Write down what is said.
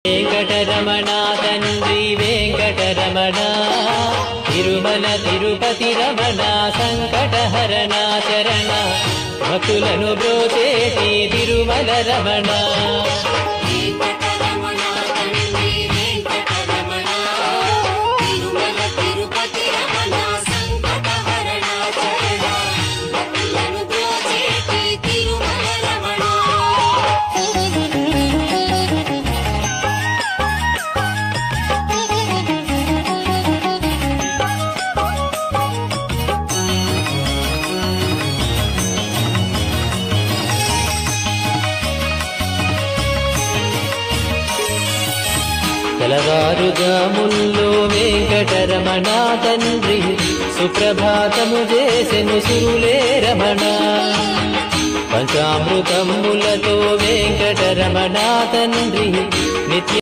వెంకటరమణ తండ్రి వెంకటరమణ తిరుమల తిరుపతి రమణ సంకటహరణ చరణ భక్తులను బ్రోచేటి తిరుమల రమణ తెల్లవారుజాముల్లో వెంకటరమణ తండ్రి సుప్రభాతము చేసెను సురులే రమణ పంచామృతములతో వెంకటరమణ తండ్రి నిత్య